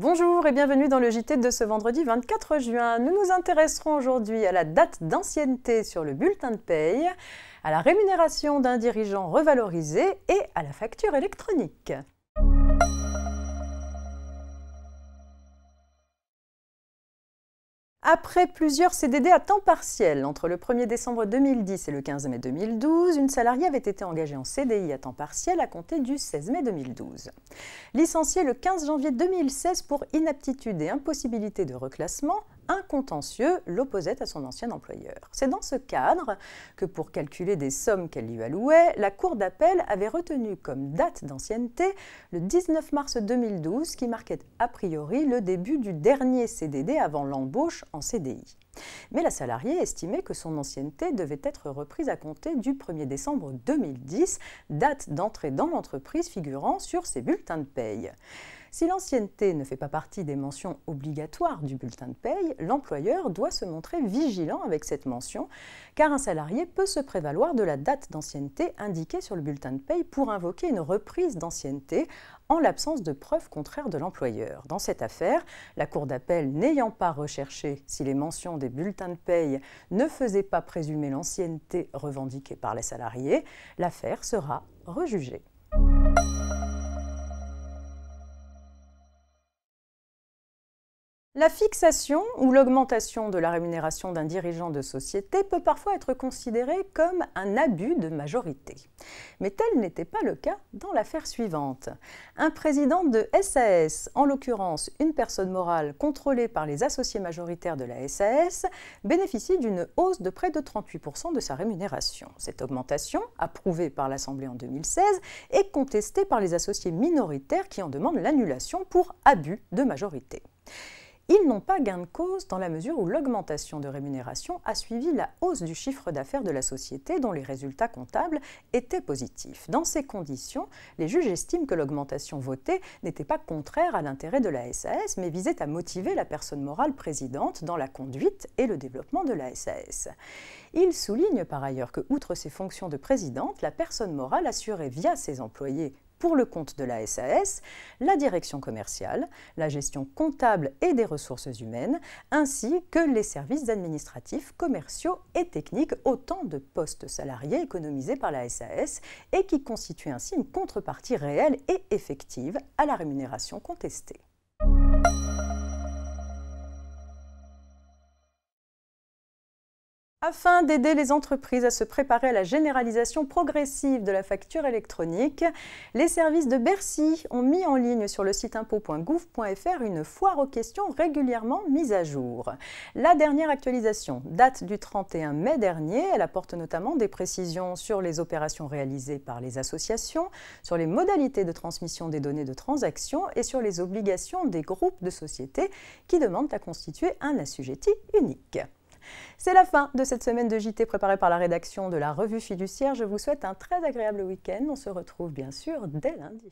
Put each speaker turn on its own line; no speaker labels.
Bonjour et bienvenue dans le JT de ce vendredi 24 juin. Nous nous intéresserons aujourd'hui à la date d'ancienneté sur le bulletin de paye, à la rémunération d'un dirigeant revalorisé et à la facture électronique. Après plusieurs CDD à temps partiel, entre le 1er décembre 2010 et le 15 mai 2012, une salariée avait été engagée en CDI à temps partiel à compter du 16 mai 2012. Licenciée le 15 janvier 2016 pour inaptitude et impossibilité de reclassement, un contentieux l'opposait à son ancien employeur. C'est dans ce cadre que, pour calculer des sommes qu'elle lui allouait, la Cour d'appel avait retenu comme date d'ancienneté le 19 mars 2012, qui marquait a priori le début du dernier CDD avant l'embauche en CDI. Mais la salariée estimait que son ancienneté devait être reprise à compter du 1er décembre 2010, date d'entrée dans l'entreprise figurant sur ses bulletins de paye. Si l'ancienneté ne fait pas partie des mentions obligatoires du bulletin de paye, l'employeur doit se montrer vigilant avec cette mention, car un salarié peut se prévaloir de la date d'ancienneté indiquée sur le bulletin de paye pour invoquer une reprise d'ancienneté en l'absence de preuves contraires de l'employeur. Dans cette affaire, la Cour d'appel n'ayant pas recherché si les mentions des bulletins de paye ne faisaient pas présumer l'ancienneté revendiquée par les salariés, l'affaire sera rejugée. La fixation ou l'augmentation de la rémunération d'un dirigeant de société peut parfois être considérée comme un abus de majorité. Mais tel n'était pas le cas dans l'affaire suivante. Un président de SAS, en l'occurrence une personne morale contrôlée par les associés majoritaires de la SAS, bénéficie d'une hausse de près de 38% de sa rémunération. Cette augmentation, approuvée par l'Assemblée en 2016, est contestée par les associés minoritaires qui en demandent l'annulation pour abus de majorité. Ils n'ont pas gain de cause dans la mesure où l'augmentation de rémunération a suivi la hausse du chiffre d'affaires de la société dont les résultats comptables étaient positifs. Dans ces conditions, les juges estiment que l'augmentation votée n'était pas contraire à l'intérêt de la SAS, mais visait à motiver la personne morale présidente dans la conduite et le développement de la SAS. Ils soulignent par ailleurs que, outre ses fonctions de présidente, la personne morale assurait via ses employés pour le compte de la SAS, la direction commerciale, la gestion comptable et des ressources humaines, ainsi que les services administratifs, commerciaux et techniques, autant de postes salariés économisés par la SAS et qui constituent ainsi une contrepartie réelle et effective à la rémunération contestée. Afin d'aider les entreprises à se préparer à la généralisation progressive de la facture électronique, les services de Bercy ont mis en ligne sur le site impôts.gouv.fr une foire aux questions régulièrement mise à jour. La dernière actualisation date du 31 mai dernier. Elle apporte notamment des précisions sur les opérations réalisées par les associations, sur les modalités de transmission des données de transaction et sur les obligations des groupes de sociétés qui demandent à constituer un assujetti unique. C'est la fin de cette semaine de JT préparée par la rédaction de la Revue Fiduciaire. Je vous souhaite un très agréable week-end. On se retrouve bien sûr dès lundi.